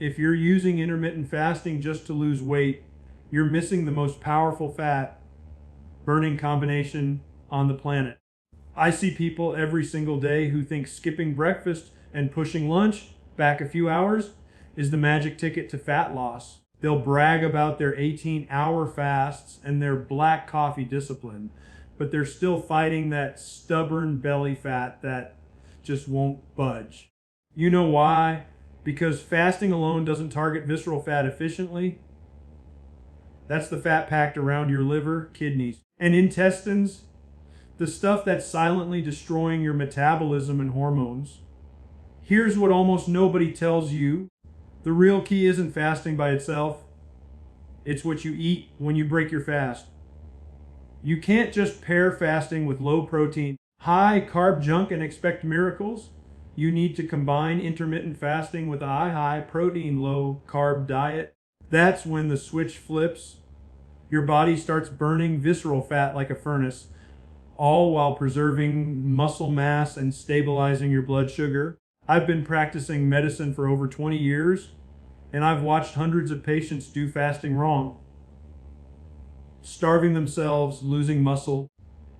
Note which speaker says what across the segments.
Speaker 1: If you're using intermittent fasting just to lose weight, you're missing the most powerful fat burning combination on the planet. I see people every single day who think skipping breakfast and pushing lunch back a few hours is the magic ticket to fat loss. They'll brag about their 18-hour fasts and their black coffee discipline, but they're still fighting that stubborn belly fat that just won't budge. You know why? Because fasting alone doesn't target visceral fat efficiently. That's the fat packed around your liver, kidneys, and intestines, the stuff that's silently destroying your metabolism and hormones. Here's what almost nobody tells you. The real key isn't fasting by itself. It's what you eat when you break your fast. You can't just pair fasting with low protein, high carb junk and expect miracles. You need to combine intermittent fasting with a high protein, low carb diet. That's when the switch flips. Your body starts burning visceral fat like a furnace, all while preserving muscle mass and stabilizing your blood sugar. I've been practicing medicine for over 20 years, and I've watched hundreds of patients do fasting wrong, starving themselves, losing muscle,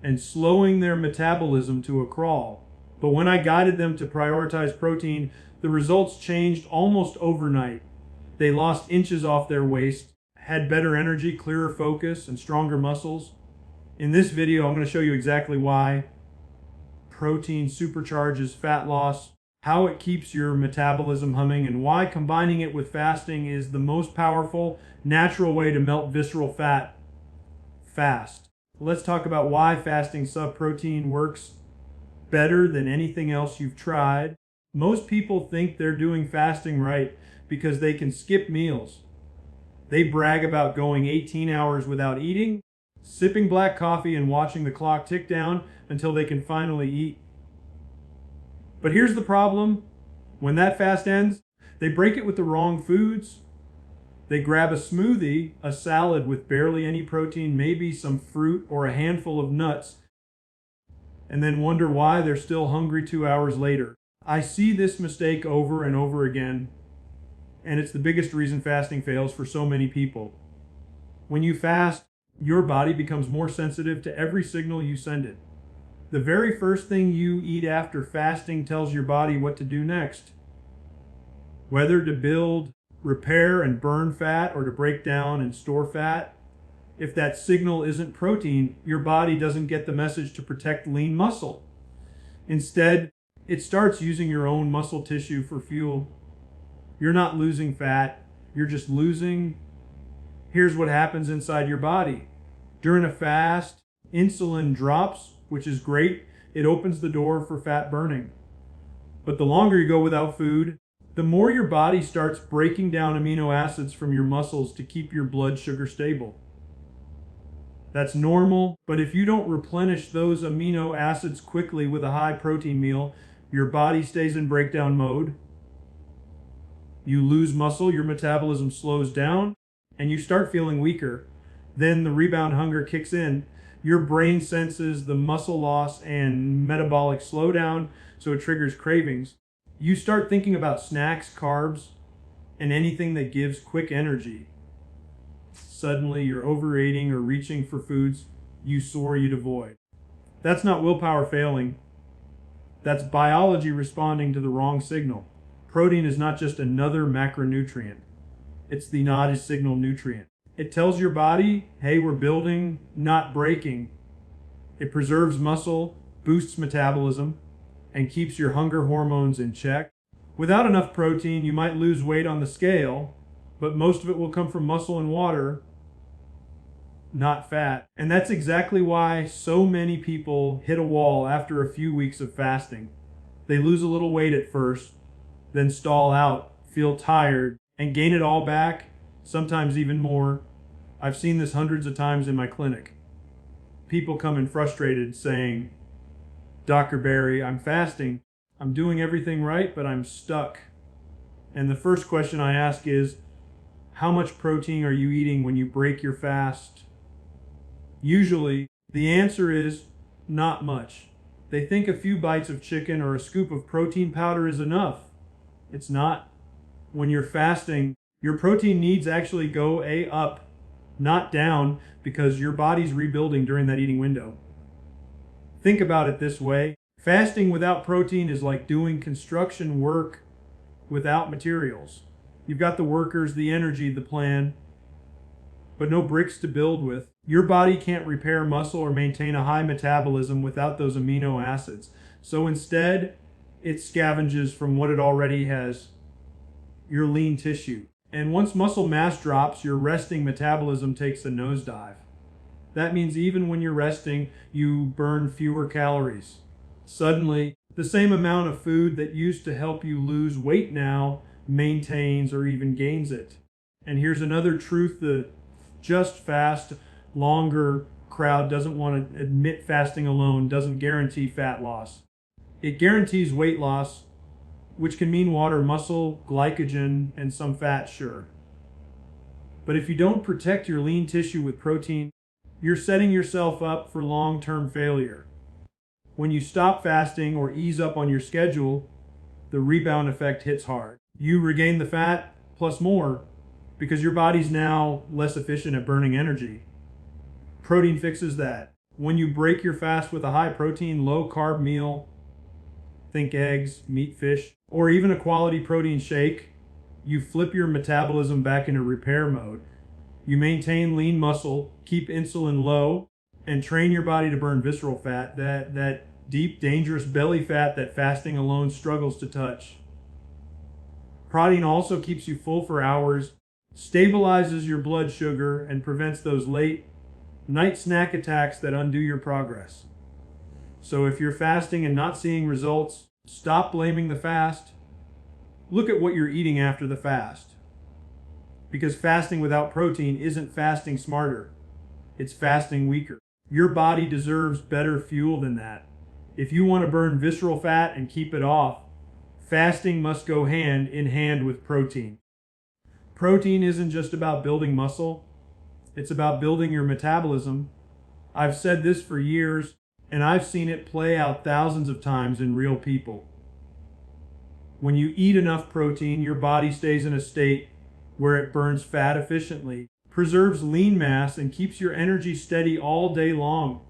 Speaker 1: and slowing their metabolism to a crawl. But when I guided them to prioritize protein, the results changed almost overnight. They lost inches off their waist, had better energy, clearer focus, and stronger muscles. In this video, I'm going to show you exactly why protein supercharges fat loss, how it keeps your metabolism humming, and why combining it with fasting is the most powerful, natural way to melt visceral fat fast. Let's talk about why fasting sub-protein works better than anything else you've tried. Most people think they're doing fasting right because they can skip meals. They brag about going 18 hours without eating, sipping black coffee, and watching the clock tick down until they can finally eat. But here's the problem. When that fast ends, they break it with the wrong foods. They grab a smoothie, a salad with barely any protein, maybe some fruit or a handful of nuts, and then wonder why they're still hungry 2 hours later. I see this mistake over and over again, and it's the biggest reason fasting fails for so many people. When you fast, your body becomes more sensitive to every signal you send it. The very first thing you eat after fasting tells your body what to do next. Whether to build, repair, and burn fat, or to break down and store fat. If that signal isn't protein, your body doesn't get the message to protect lean muscle. Instead, it starts using your own muscle tissue for fuel. You're not losing fat, you're just losing. Here's what happens inside your body. During a fast, insulin drops, which is great. It opens the door for fat burning. But the longer you go without food, the more your body starts breaking down amino acids from your muscles to keep your blood sugar stable. That's normal, but if you don't replenish those amino acids quickly with a high protein meal, your body stays in breakdown mode. You lose muscle, your metabolism slows down, and you start feeling weaker. Then the rebound hunger kicks in. Your brain senses the muscle loss and metabolic slowdown, so it triggers cravings. You start thinking about snacks, carbs, and anything that gives quick energy. Suddenly, you're overeating or reaching for foods you swore you'd avoid. That's not willpower failing. That's biology responding to the wrong signal. Protein is not just another macronutrient. It's the not signal nutrient. It tells your body, hey, we're building, not breaking. It preserves muscle, boosts metabolism, and keeps your hunger hormones in check. Without enough protein, you might lose weight on the scale, but most of it will come from muscle and water, not fat. And that's exactly why so many people hit a wall after a few weeks of fasting. They lose a little weight at first, then stall out, feel tired, and gain it all back, sometimes even more. I've seen this hundreds of times in my clinic. People come in frustrated saying, Dr. Barry, I'm fasting. I'm doing everything right, but I'm stuck. And the first question I ask is, how much protein are you eating when you break your fast? Usually, the answer is not much. They think a few bites of chicken or a scoop of protein powder is enough. It's not. When you're fasting, your protein needs actually go up, not down, because your body's rebuilding during that eating window. Think about it this way. Fasting without protein is like doing construction work without materials. You've got the workers, the energy, the plan, but no bricks to build with. Your body can't repair muscle or maintain a high metabolism without those amino acids. So instead, it scavenges from what it already has, your lean tissue. And once muscle mass drops, your resting metabolism takes a nosedive. That means even when you're resting, you burn fewer calories. Suddenly, the same amount of food that used to help you lose weight now maintains or even gains it. And here's another truth the just fast, longer crowd doesn't want to admit. Fasting alone doesn't guarantee fat loss. It guarantees weight loss, which can mean water, muscle, glycogen, and some fat, sure. But if you don't protect your lean tissue with protein, you're setting yourself up for long-term failure. When you stop fasting or ease up on your schedule, the rebound effect hits hard. You regain the fat plus more because your body's now less efficient at burning energy. Protein fixes that. When you break your fast with a high protein, low carb meal, think eggs, meat, fish, or even a quality protein shake, you flip your metabolism back into repair mode. You maintain lean muscle, keep insulin low, and train your body to burn visceral fat, that deep, dangerous belly fat that fasting alone struggles to touch. Protein also keeps you full for hours, stabilizes your blood sugar, and prevents those late night snack attacks that undo your progress. So if you're fasting and not seeing results, stop blaming the fast. Look at what you're eating after the fast. Because fasting without protein isn't fasting smarter. It's fasting weaker. Your body deserves better fuel than that. If you want to burn visceral fat and keep it off, fasting must go hand in hand with protein. Protein isn't just about building muscle. It's about building your metabolism. I've said this for years, and I've seen it play out thousands of times in real people. When you eat enough protein, your body stays in a state where it burns fat efficiently, preserves lean mass, and keeps your energy steady all day long.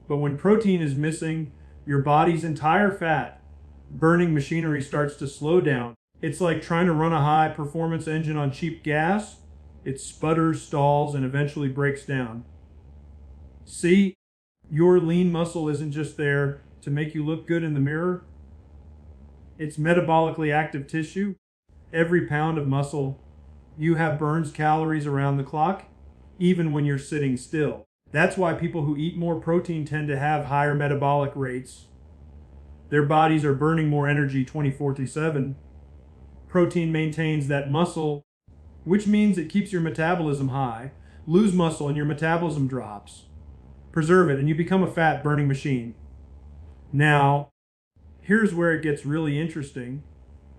Speaker 1: But when protein is missing, your body's entire fat burning machinery starts to slow down. It's like trying to run a high-performance engine on cheap gas. It sputters, stalls, and eventually breaks down. See, your lean muscle isn't just there to make you look good in the mirror. It's metabolically active tissue. Every pound of muscle you have burns calories around the clock, even when you're sitting still. That's why people who eat more protein tend to have higher metabolic rates. Their bodies are burning more energy 24/7. Protein maintains that muscle, which means it keeps your metabolism high. Lose muscle and your metabolism drops. Preserve it and you become a fat burning machine. Now, here's where it gets really interesting.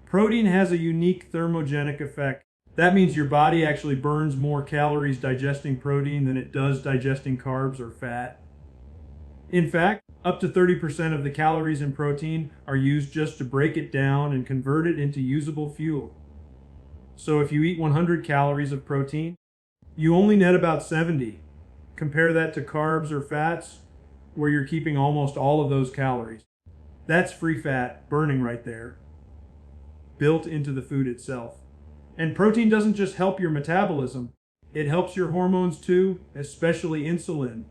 Speaker 1: Protein has a unique thermogenic effect. That means your body actually burns more calories digesting protein than it does digesting carbs or fat. In fact, up to 30% of the calories in protein are used just to break it down and convert it into usable fuel. So if you eat 100 calories of protein, you only net about 70. Compare that to carbs or fats, where you're keeping almost all of those calories. That's free fat burning right there, built into the food itself. And protein doesn't just help your metabolism, it helps your hormones too, especially insulin.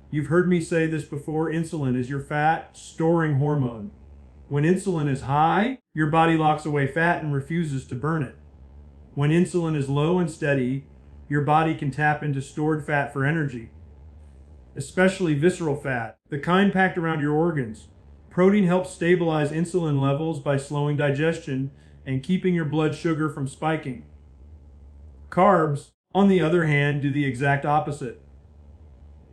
Speaker 1: You've heard me say this before, insulin is your fat storing hormone. When insulin is high, your body locks away fat and refuses to burn it. When insulin is low and steady, your body can tap into stored fat for energy, especially visceral fat, the kind packed around your organs. Protein helps stabilize insulin levels by slowing digestion and keeping your blood sugar from spiking. Carbs, on the other hand, do the exact opposite.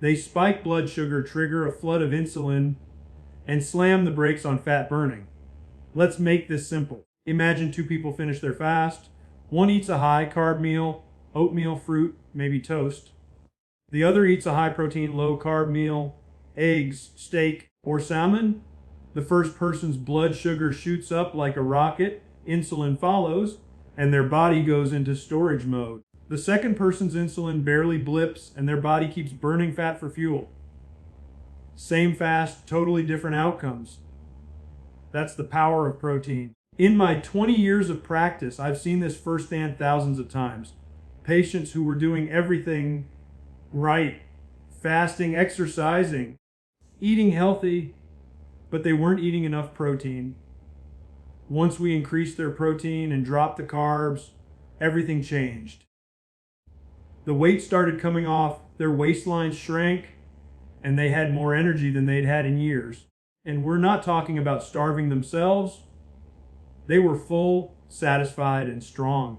Speaker 1: They spike blood sugar, trigger a flood of insulin, and slam the brakes on fat burning. Let's make this simple. Imagine two people finish their fast. One eats a high carb meal, oatmeal, fruit, maybe toast. The other eats a high protein, low carb meal, eggs, steak, or salmon. The first person's blood sugar shoots up like a rocket, insulin follows. and their body goes into storage mode. The second person's insulin barely blips and their body keeps burning fat for fuel. Same fast, totally different outcomes. That's the power of protein. In my 20 years of practice, I've seen this firsthand thousands of times. Patients who were doing everything right, fasting, exercising, eating healthy, but they weren't eating enough protein. Once we increased their protein and dropped the carbs, everything changed. The weight started coming off, their waistlines shrank, and they had more energy than they'd had in years. And we're not talking about starving themselves. They were full, satisfied, and strong.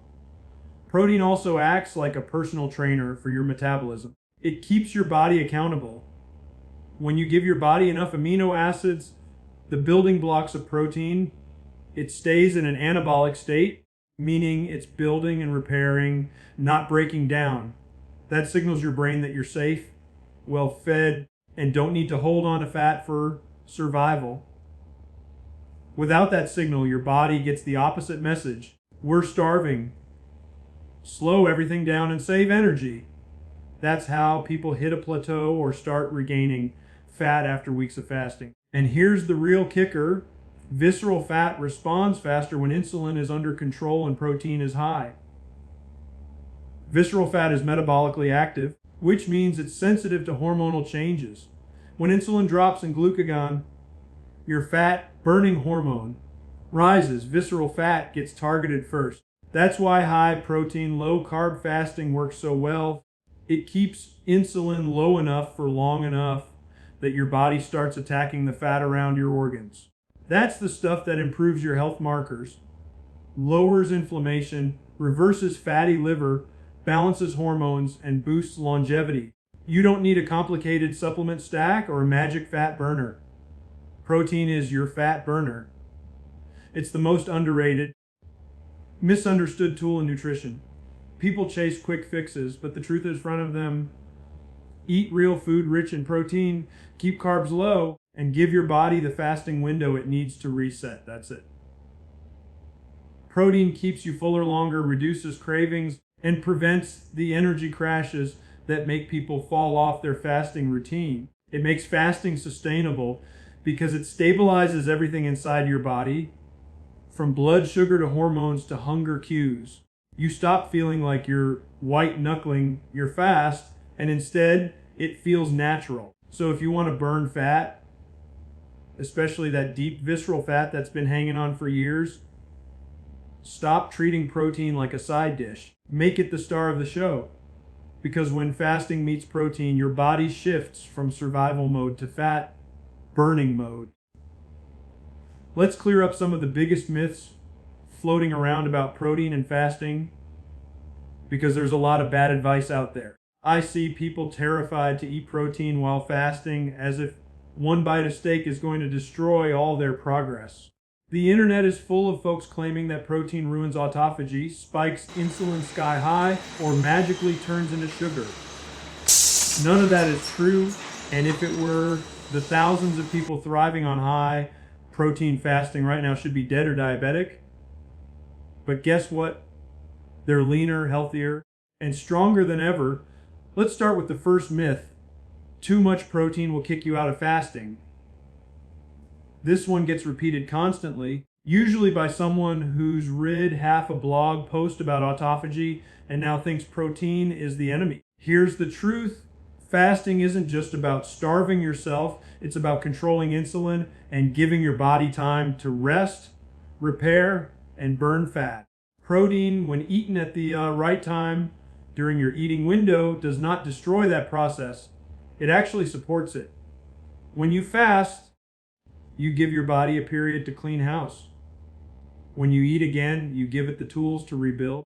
Speaker 1: Protein also acts like a personal trainer for your metabolism. It keeps your body accountable. When you give your body enough amino acids, the building blocks of protein, it stays in an anabolic state, meaning it's building and repairing, not breaking down. That signals your brain that you're safe, well fed, and don't need to hold on to fat for survival. Without that signal, your body gets the opposite message. We're starving. Slow everything down and save energy. That's how people hit a plateau or start regaining fat after weeks of fasting. And here's the real kicker. Visceral fat responds faster when insulin is under control and protein is high. Visceral fat is metabolically active, which means it's sensitive to hormonal changes. When insulin drops in glucagon, your fat burning hormone rises. Visceral fat gets targeted first. That's why high protein, low carb fasting works so well. It keeps insulin low enough for long enough that your body starts attacking the fat around your organs. That's the stuff that improves your health markers, lowers inflammation, reverses fatty liver, balances hormones, and boosts longevity. You don't need a complicated supplement stack or a magic fat burner. Protein is your fat burner. It's the most underrated, misunderstood tool in nutrition. People chase quick fixes, but the truth is in front of them. Eat real food rich in protein, keep carbs low, and give your body the fasting window it needs to reset. That's it. Protein keeps you fuller longer, reduces cravings, and prevents the energy crashes that make people fall off their fasting routine. It makes fasting sustainable because it stabilizes everything inside your body, from blood sugar to hormones to hunger cues. You stop feeling like you're white knuckling your fast, and instead it feels natural. So if you want to burn fat, especially that deep visceral fat that's been hanging on for years, stop treating protein like a side dish. Make it the star of the show. Because when fasting meets protein, your body shifts from survival mode to fat burning mode. Let's clear up some of the biggest myths floating around about protein and fasting, because there's a lot of bad advice out there. I see people terrified to eat protein while fasting, as if one bite of steak is going to destroy all their progress. The internet is full of folks claiming that protein ruins autophagy, spikes insulin sky high, or magically turns into sugar. None of that is true, and if it were, the thousands of people thriving on high protein fasting right now should be dead or diabetic. But guess what? They're leaner, healthier, and stronger than ever. Let's start with the first myth. Too much protein will kick you out of fasting. This one gets repeated constantly, usually by someone who's read half a blog post about autophagy and now thinks protein is the enemy. Here's the truth. Fasting isn't just about starving yourself. It's about controlling insulin and giving your body time to rest, repair, and burn fat. Protein, when eaten at the right time during your eating window, does not destroy that process. It actually supports it. When you fast, you give your body a period to clean house. When you eat again, you give it the tools to rebuild.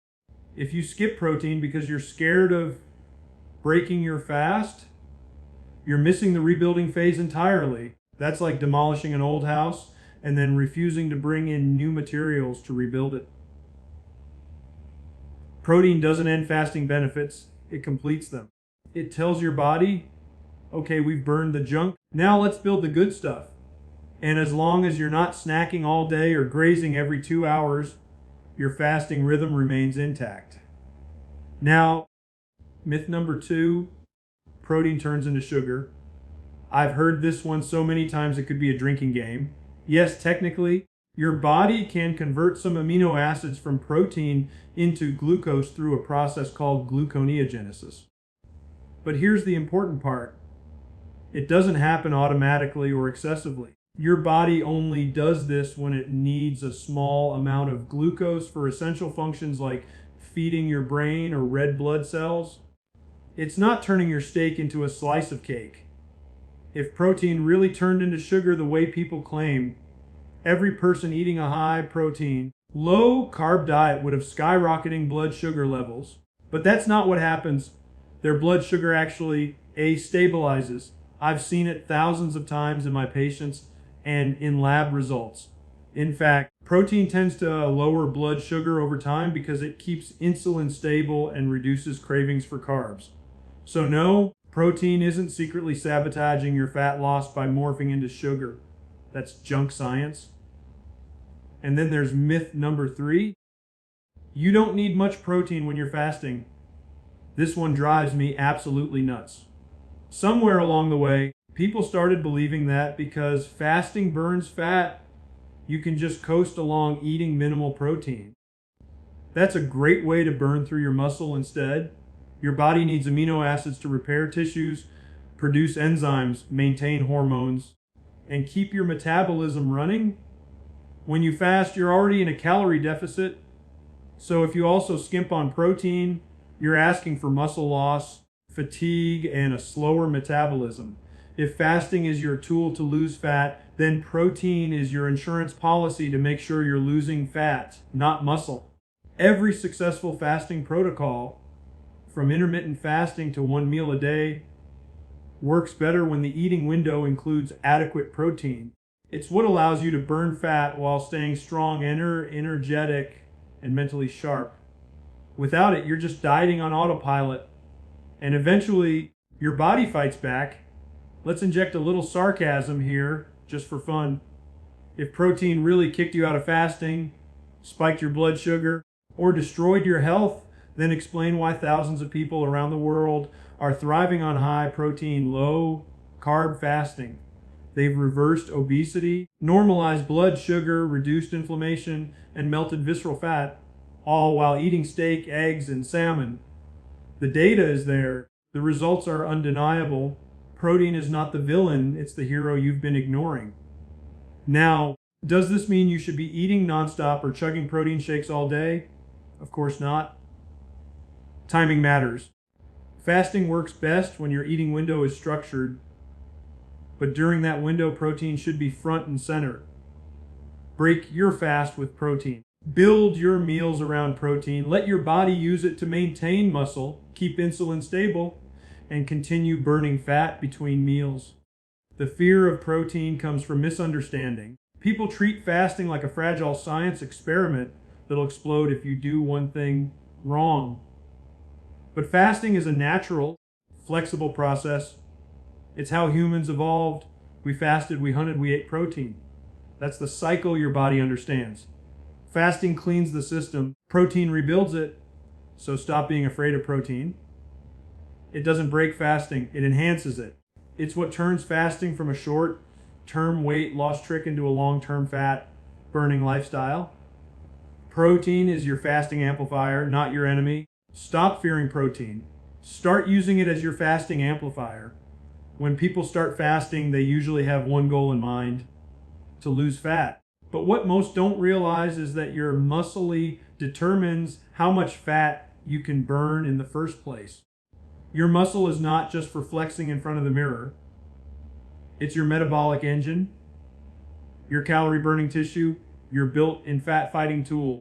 Speaker 1: If you skip protein because you're scared of breaking your fast, you're missing the rebuilding phase entirely. That's like demolishing an old house and then refusing to bring in new materials to rebuild it. Protein doesn't end fasting benefits, it completes them. It tells your body, okay, we've burned the junk, now let's build the good stuff. And as long as you're not snacking all day or grazing every 2 hours, your fasting rhythm remains intact. Now, myth number 2, protein turns into sugar. I've heard this one so many times it could be a drinking game. Yes, technically, your body can convert some amino acids from protein into glucose through a process called gluconeogenesis. But here's the important part. It doesn't happen automatically or excessively. Your body only does this when it needs a small amount of glucose for essential functions like feeding your brain or red blood cells. It's not turning your steak into a slice of cake. If protein really turned into sugar the way people claim, every person eating a high protein, low carb diet would have skyrocketing blood sugar levels. But that's not what happens. Their blood sugar actually stabilizes. I've seen it thousands of times in my patients and in lab results. In fact, protein tends to lower blood sugar over time because it keeps insulin stable and reduces cravings for carbs. So no, protein isn't secretly sabotaging your fat loss by morphing into sugar. That's junk science. And then there's myth number 3. You don't need much protein when you're fasting. This one drives me absolutely nuts. Somewhere along the way, people started believing that because fasting burns fat, you can just coast along eating minimal protein. That's a great way to burn through your muscle instead. Your body needs amino acids to repair tissues, produce enzymes, maintain hormones, and keep your metabolism running. When you fast, you're already in a calorie deficit. So if you also skimp on protein, you're asking for muscle loss, fatigue, and a slower metabolism. If fasting is your tool to lose fat, then protein is your insurance policy to make sure you're losing fat, not muscle. Every successful fasting protocol, from intermittent fasting to 1 meal a day, works better when the eating window includes adequate protein. It's what allows you to burn fat while staying strong, energetic, and mentally sharp. Without it, you're just dieting on autopilot, and eventually your body fights back. Let's inject a little sarcasm here, just for fun. If protein really kicked you out of fasting, spiked your blood sugar, or destroyed your health, then explain why thousands of people around the world are thriving on high protein, low carb fasting. They've reversed obesity, normalized blood sugar, reduced inflammation, and melted visceral fat, all while eating steak, eggs, and salmon. The data is there. The results are undeniable. Protein is not the villain, it's the hero you've been ignoring. Now, does this mean you should be eating nonstop or chugging protein shakes all day? Of course not. Timing matters. Fasting works best when your eating window is structured, but during that window, protein should be front and center. Break your fast with protein. Build your meals around protein. Let your body use it to maintain muscle, keep insulin stable, and continue burning fat between meals. The fear of protein comes from misunderstanding. People treat fasting like a fragile science experiment that'll explode if you do one thing wrong. But fasting is a natural, flexible process. It's how humans evolved. We fasted, we hunted, we ate protein. That's the cycle your body understands. Fasting cleans the system. Protein rebuilds it. So stop being afraid of protein. It doesn't break fasting. It enhances it. It's what turns fasting from a short-term weight loss trick into a long-term fat-burning lifestyle. Protein is your fasting amplifier, not your enemy. Stop fearing protein. Start using it as your fasting amplifier. When people start fasting, they usually have one goal in mind: to lose fat. But what most don't realize is that your muscle determines how much fat you can burn in the first place. Your muscle is not just for flexing in front of the mirror. It's your metabolic engine, your calorie burning tissue, your built-in fat fighting tool.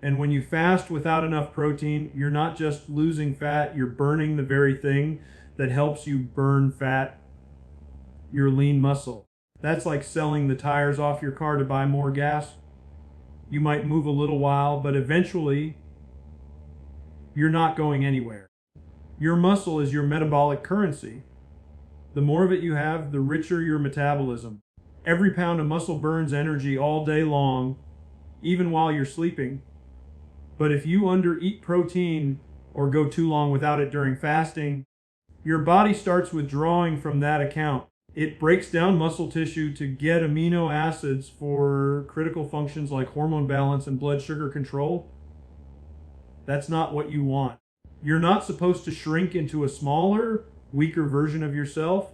Speaker 1: And when you fast without enough protein, you're not just losing fat, you're burning the very thing that helps you burn fat, your lean muscle. That's like selling the tires off your car to buy more gas. You might move a little while, but eventually you're not going anywhere. Your muscle is your metabolic currency. The more of it you have, the richer your metabolism. Every pound of muscle burns energy all day long, even while you're sleeping. But if you undereat protein or go too long without it during fasting, your body starts withdrawing from that account. It breaks down muscle tissue to get amino acids for critical functions like hormone balance and blood sugar control. That's not what you want. You're not supposed to shrink into a smaller, weaker version of yourself.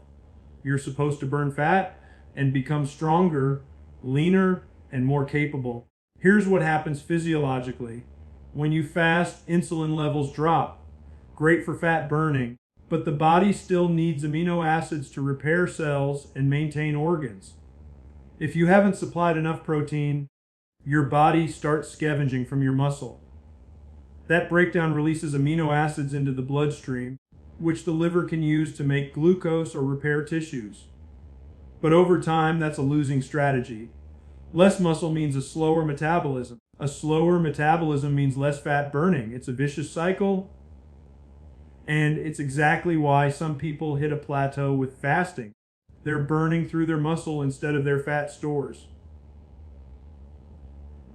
Speaker 1: You're supposed to burn fat and become stronger, leaner, and more capable. Here's what happens physiologically. When you fast, insulin levels drop. Great for fat burning, but the body still needs amino acids to repair cells and maintain organs. If you haven't supplied enough protein, your body starts scavenging from your muscle. That breakdown releases amino acids into the bloodstream, which the liver can use to make glucose or repair tissues. But over time, that's a losing strategy. Less muscle means a slower metabolism. A slower metabolism means less fat burning. It's a vicious cycle, and it's exactly why some people hit a plateau with fasting. They're burning through their muscle instead of their fat stores.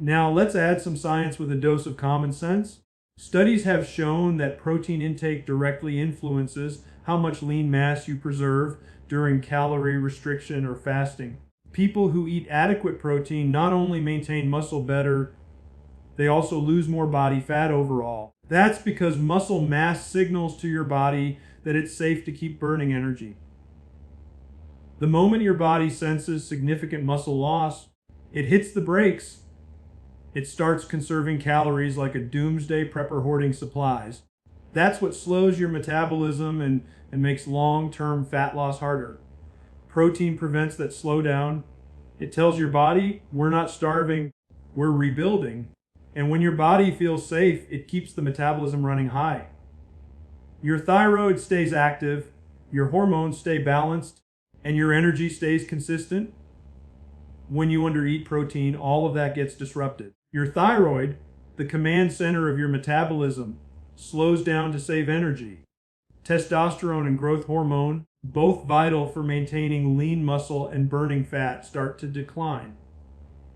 Speaker 1: Now, let's add some science with a dose of common sense. Studies have shown that protein intake directly influences how much lean mass you preserve during calorie restriction or fasting. People who eat adequate protein not only maintain muscle better, they also lose more body fat overall. That's because muscle mass signals to your body that it's safe to keep burning energy. The moment your body senses significant muscle loss, it hits the brakes. It starts conserving calories like a doomsday prepper hoarding supplies. That's what slows your metabolism and makes long-term fat loss harder. Protein prevents that slowdown. It tells your body, we're not starving, we're rebuilding. And when your body feels safe, it keeps the metabolism running high. Your thyroid stays active, your hormones stay balanced, and your energy stays consistent. When you undereat protein, all of that gets disrupted. Your thyroid, the command center of your metabolism, slows down to save energy. Testosterone and growth hormone, both vital for maintaining lean muscle and burning fat, start to decline.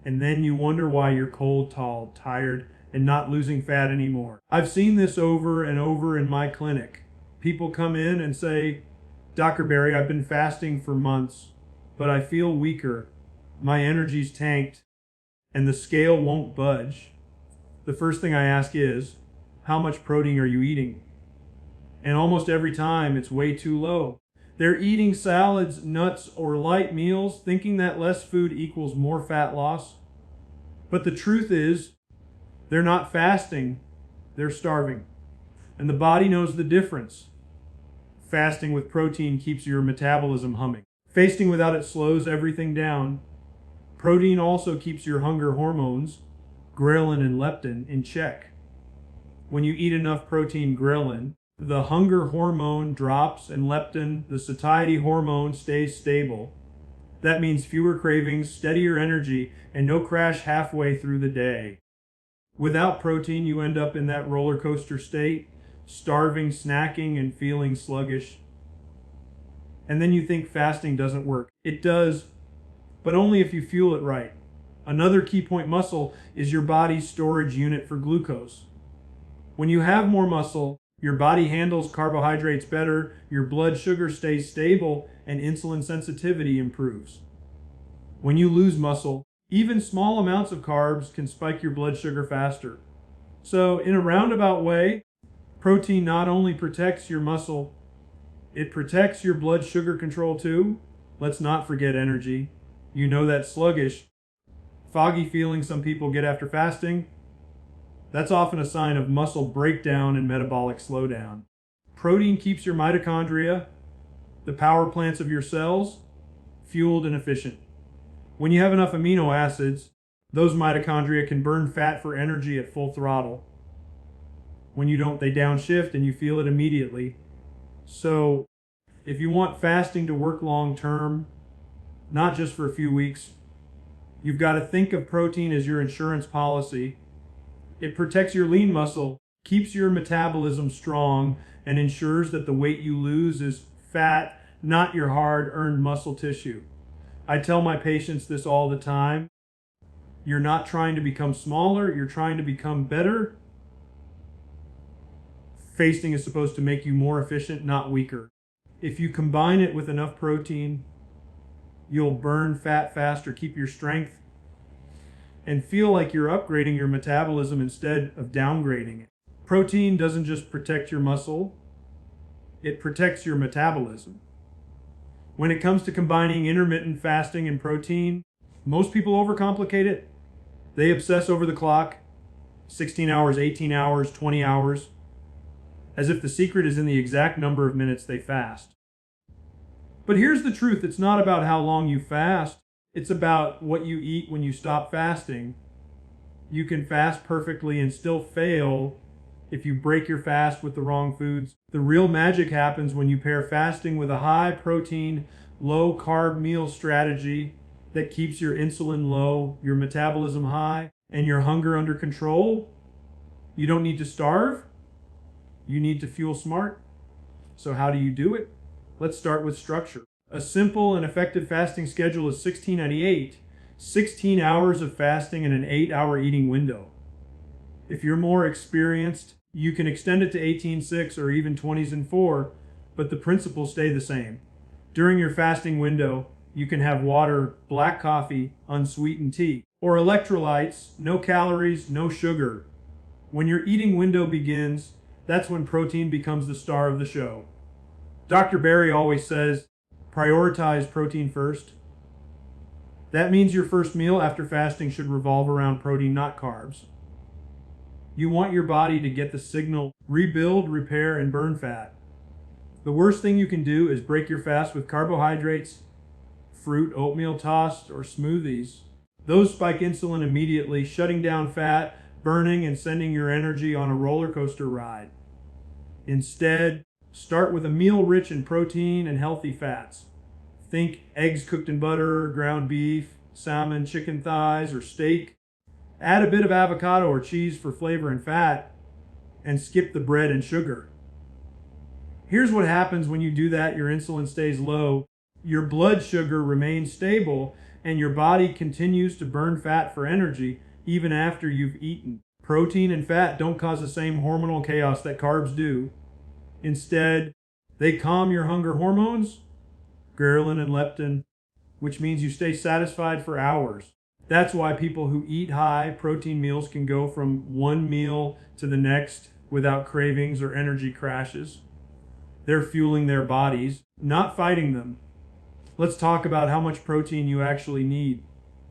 Speaker 1: And then you wonder why you're cold, tall, tired, and not losing fat anymore. I've seen this over and over in my clinic. People come in and say, Dr. Berry, I've been fasting for months, but I feel weaker. My energy's tanked, and the scale won't budge. The first thing I ask is, how much protein are you eating? And almost every time, it's way too low. They're eating salads, nuts, or light meals, thinking that less food equals more fat loss. But the truth is, they're not fasting, they're starving. And the body knows the difference. Fasting with protein keeps your metabolism humming. Fasting without it slows everything down. Protein also keeps your hunger hormones, ghrelin and leptin, in check. When you eat enough protein, ghrelin, the hunger hormone drops, and leptin, the satiety hormone, stays stable. That means fewer cravings, steadier energy, and no crash halfway through the day. Without protein, you end up in that roller coaster state, starving, snacking, and feeling sluggish. And then you think fasting doesn't work. It does, but only if you fuel it right. Another key point: muscle is your body's storage unit for glucose. When you have more muscle, your body handles carbohydrates better, your blood sugar stays stable, and insulin sensitivity improves. When you lose muscle, even small amounts of carbs can spike your blood sugar faster. So, in a roundabout way, protein not only protects your muscle, it protects your blood sugar control too. Let's not forget energy. You know that sluggish, foggy feeling some people get after fasting? That's often a sign of muscle breakdown and metabolic slowdown. Protein keeps your mitochondria, the power plants of your cells, fueled and efficient. When you have enough amino acids, those mitochondria can burn fat for energy at full throttle. When you don't, they downshift and you feel it immediately. So, if you want fasting to work long term, not just for a few weeks, you've got to think of protein as your insurance policy. It protects your lean muscle, keeps your metabolism strong, and ensures that the weight you lose is fat, not your hard-earned muscle tissue. I tell my patients this all the time. You're not trying to become smaller, you're trying to become better. Fasting is supposed to make you more efficient, not weaker. If you combine it with enough protein, you'll burn fat faster, keep your strength, and feel like you're upgrading your metabolism instead of downgrading it. Protein doesn't just protect your muscle, it protects your metabolism. When it comes to combining intermittent fasting and protein, most people overcomplicate it. They obsess over the clock, 16 hours, 18 hours, 20 hours, as if the secret is in the exact number of minutes they fast. But here's the truth, it's not about how long you fast, it's about what you eat when you stop fasting. You can fast perfectly and still fail if you break your fast with the wrong foods. The real magic happens when you pair fasting with a high protein, low carb meal strategy that keeps your insulin low, your metabolism high, and your hunger under control. You don't need to starve. You need to fuel smart. So how do you do it? Let's start with structure. A simple and effective fasting schedule is 1698, 16 hours of fasting and an 8-hour eating window. If you're more experienced, you can extend it to 18-6 or even 20s and 4, but the principles stay the same. During your fasting window, you can have water, black coffee, unsweetened tea, or electrolytes, no calories, no sugar. When your eating window begins, that's when protein becomes the star of the show. Dr. Barry always says, prioritize protein first. That means your first meal after fasting should revolve around protein, not carbs. You want your body to get the signal, rebuild, repair, and burn fat. The worst thing you can do is break your fast with carbohydrates, fruit, oatmeal toast, or smoothies. Those spike insulin immediately, shutting down fat, burning, and sending your energy on a roller coaster ride. Instead, start with a meal rich in protein and healthy fats. Think eggs cooked in butter, ground beef, salmon, chicken thighs, or steak. Add a bit of avocado or cheese for flavor and fat, and skip the bread and sugar. Here's what happens when you do that. Your insulin stays low, your blood sugar remains stable, and your body continues to burn fat for energy even after you've eaten. Protein and fat don't cause the same hormonal chaos that carbs do. Instead, they calm your hunger hormones, ghrelin and leptin, which means you stay satisfied for hours. That's why people who eat high protein meals can go from one meal to the next without cravings or energy crashes. They're fueling their bodies, not fighting them. Let's talk about how much protein you actually need.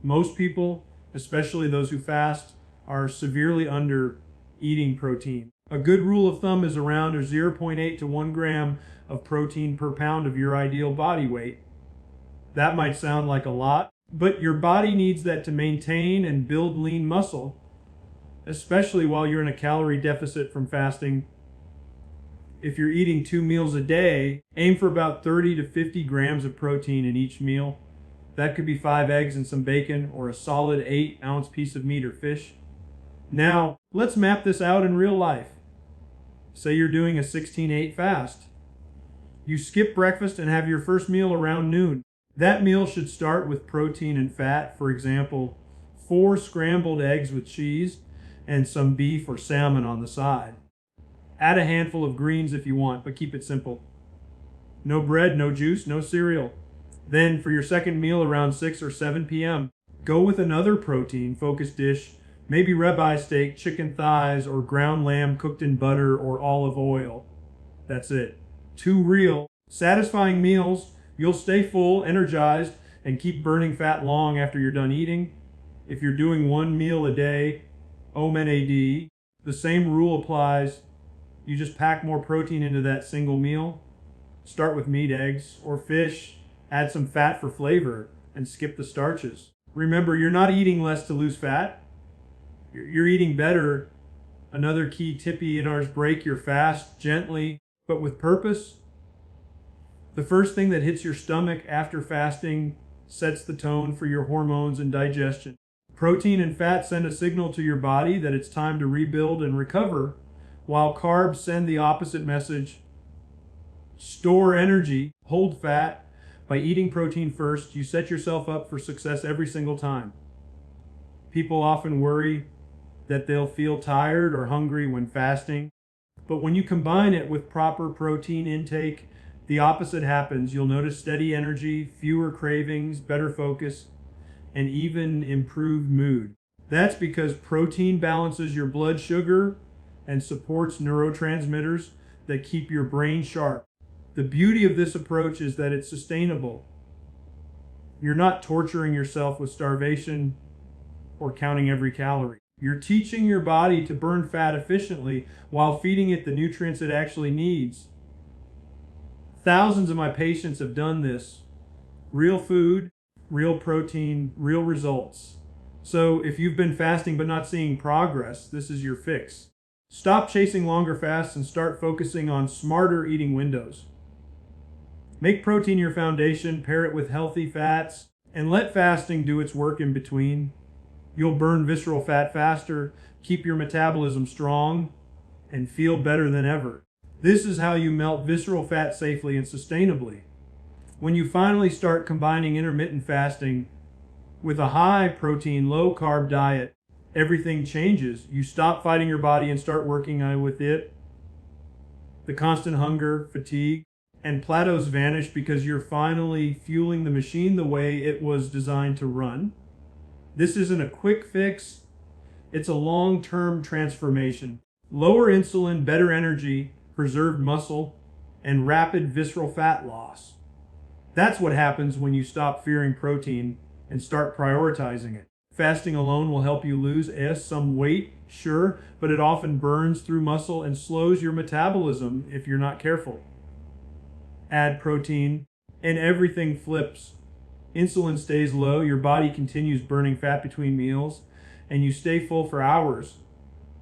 Speaker 1: Most people, especially those who fast, are severely under eating protein. A good rule of thumb is around 0.8 to 1 gram of protein per pound of your ideal body weight. That might sound like a lot, but your body needs that to maintain and build lean muscle, especially while you're in a calorie deficit from fasting. If you're eating 2 meals a day, aim for about 30 to 50 grams of protein in each meal. That could be 5 eggs and some bacon, or a solid 8-ounce piece of meat or fish. Now, let's map this out in real life. Say you're doing a 16-8 fast. You skip breakfast and have your first meal around noon. That meal should start with protein and fat, for example, 4 scrambled eggs with cheese and some beef or salmon on the side. Add a handful of greens if you want, but keep it simple. No bread, no juice, no cereal. Then for your second meal around 6 or 7 p.m., go with another protein-focused dish, maybe ribeye steak, chicken thighs, or ground lamb cooked in butter or olive oil. That's it. 2 real, satisfying meals. You'll stay full, energized, and keep burning fat long after you're done eating. If you're doing 1 meal a day, OMED, the same rule applies. You just pack more protein into that single meal. Start with meat, eggs, or fish. Add some fat for flavor, and skip the starches. Remember, you're not eating less to lose fat. You're eating better. Another key tippy in ours: break your fast gently, but with purpose. The first thing that hits your stomach after fasting sets the tone for your hormones and digestion. Protein and fat send a signal to your body that it's time to rebuild and recover, while carbs send the opposite message. Store energy, hold fat. By eating protein first, you set yourself up for success every single time. People often worry that they'll feel tired or hungry when fasting. But when you combine it with proper protein intake, the opposite happens. You'll notice steady energy, fewer cravings, better focus, and even improved mood. That's because protein balances your blood sugar and supports neurotransmitters that keep your brain sharp. The beauty of this approach is that it's sustainable. You're not torturing yourself with starvation or counting every calorie. You're teaching your body to burn fat efficiently while feeding it the nutrients it actually needs. Thousands of my patients have done this. Real food, real protein, real results. So if you've been fasting but not seeing progress, this is your fix. Stop chasing longer fasts and start focusing on smarter eating windows. Make protein your foundation, pair it with healthy fats, and let fasting do its work in between. You'll burn visceral fat faster, keep your metabolism strong, and feel better than ever. This is how you melt visceral fat safely and sustainably. When you finally start combining intermittent fasting with a high protein, low carb diet, everything changes. You stop fighting your body and start working with it. The constant hunger, fatigue, and plateaus vanish because you're finally fueling the machine the way it was designed to run. This isn't a quick fix, it's a long-term transformation. Lower insulin, better energy, preserved muscle, and rapid visceral fat loss. That's what happens when you stop fearing protein and start prioritizing it. Fasting alone will help you lose some weight, sure, but it often burns through muscle and slows your metabolism if you're not careful. Add protein, and everything flips. Insulin stays low, your body continues burning fat between meals, and you stay full for hours.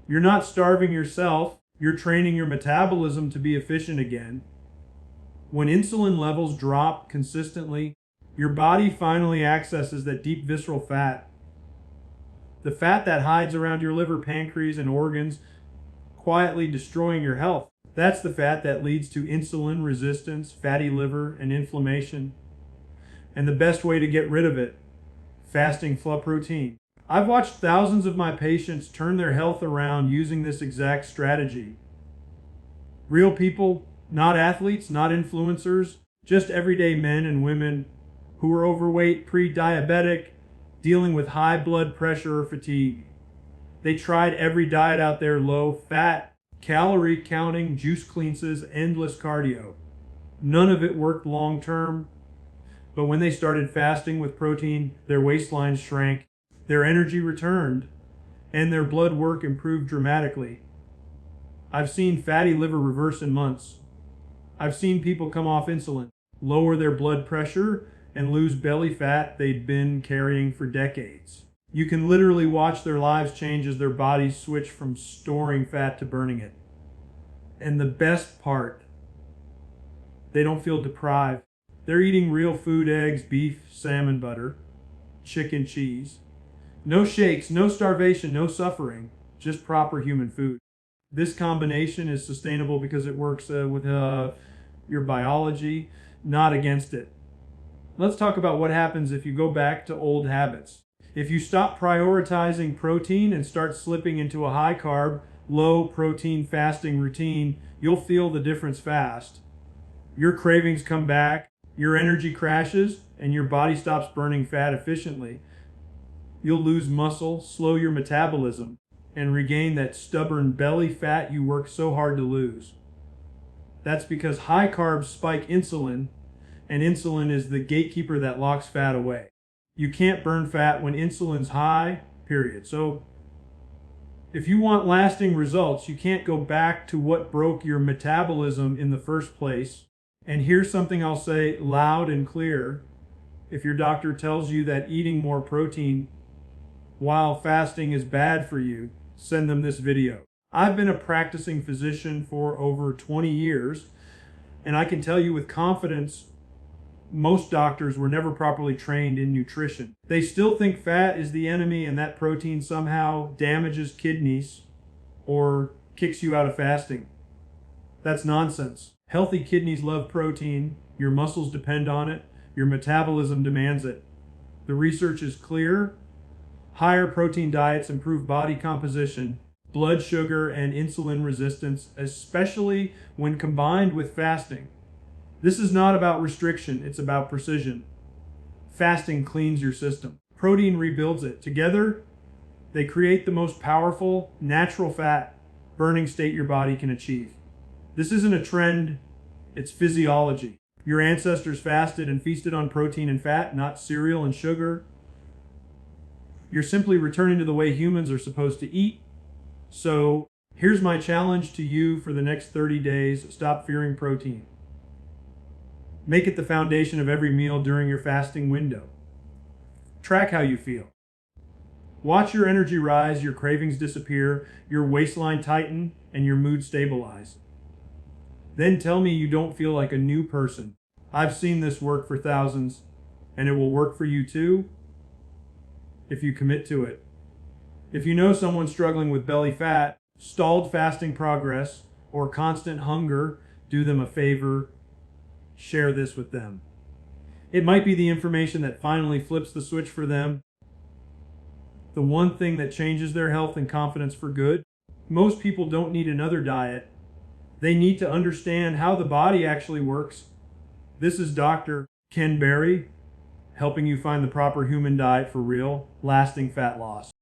Speaker 1: You're not starving yourself, you're training your metabolism to be efficient again. When insulin levels drop consistently, your body finally accesses that deep visceral fat. The fat that hides around your liver, pancreas, and organs, quietly destroying your health. That's the fat that leads to insulin resistance, fatty liver, and inflammation. And the best way to get rid of it, fasting flood protein. I've watched thousands of my patients turn their health around using this exact strategy. Real people, not athletes, not influencers, just everyday men and women who are overweight, pre-diabetic, dealing with high blood pressure or fatigue. They tried every diet out there, low fat, calorie counting, juice cleanses, endless cardio. None of it worked long term, but when they started fasting with protein, their waistlines shrank, their energy returned, and their blood work improved dramatically. I've seen fatty liver reverse in months. I've seen people come off insulin, lower their blood pressure, and lose belly fat they'd been carrying for decades. You can literally watch their lives change as their bodies switch from storing fat to burning it. And the best part, they don't feel deprived. They're eating real food, eggs, beef, salmon, butter, chicken, cheese. No shakes, no starvation, no suffering, just proper human food. This combination is sustainable because it works with your biology, not against it. Let's talk about what happens if you go back to old habits. If you stop prioritizing protein and start slipping into a high carb, low protein fasting routine, you'll feel the difference fast. Your cravings come back, your energy crashes, and your body stops burning fat efficiently. You'll lose muscle, slow your metabolism, and regain that stubborn belly fat you worked so hard to lose. That's because high carbs spike insulin, and insulin is the gatekeeper that locks fat away. You can't burn fat when insulin's high, period. So if you want lasting results, you can't go back to what broke your metabolism in the first place. And here's something I'll say loud and clear. If your doctor tells you that eating more protein while fasting is bad for you, send them this video. I've been a practicing physician for over 20 years, and I can tell you with confidence, most doctors were never properly trained in nutrition. They still think fat is the enemy and that protein somehow damages kidneys or kicks you out of fasting. That's nonsense. Healthy kidneys love protein, your muscles depend on it, your metabolism demands it. The research is clear. Higher protein diets improve body composition, blood sugar, and insulin resistance, especially when combined with fasting. This is not about restriction, it's about precision. Fasting cleans your system. Protein rebuilds it. Together, they create the most powerful, natural fat burning state your body can achieve. This isn't a trend, it's physiology. Your ancestors fasted and feasted on protein and fat, not cereal and sugar. You're simply returning to the way humans are supposed to eat. So here's my challenge to you for the next 30 days. Stop fearing protein. Make it the foundation of every meal during your fasting window. Track how you feel. Watch your energy rise, your cravings disappear, your waistline tighten, and your mood stabilize. Then tell me you don't feel like a new person. I've seen this work for thousands, and it will work for you too if you commit to it. If you know someone struggling with belly fat, stalled fasting progress, or constant hunger, do them a favor, share this with them. It might be the information that finally flips the switch for them, the one thing that changes their health and confidence for good. Most people don't need another diet. They need to understand how the body actually works. This is Dr. Ken Berry, helping you find the proper human diet for real, lasting fat loss.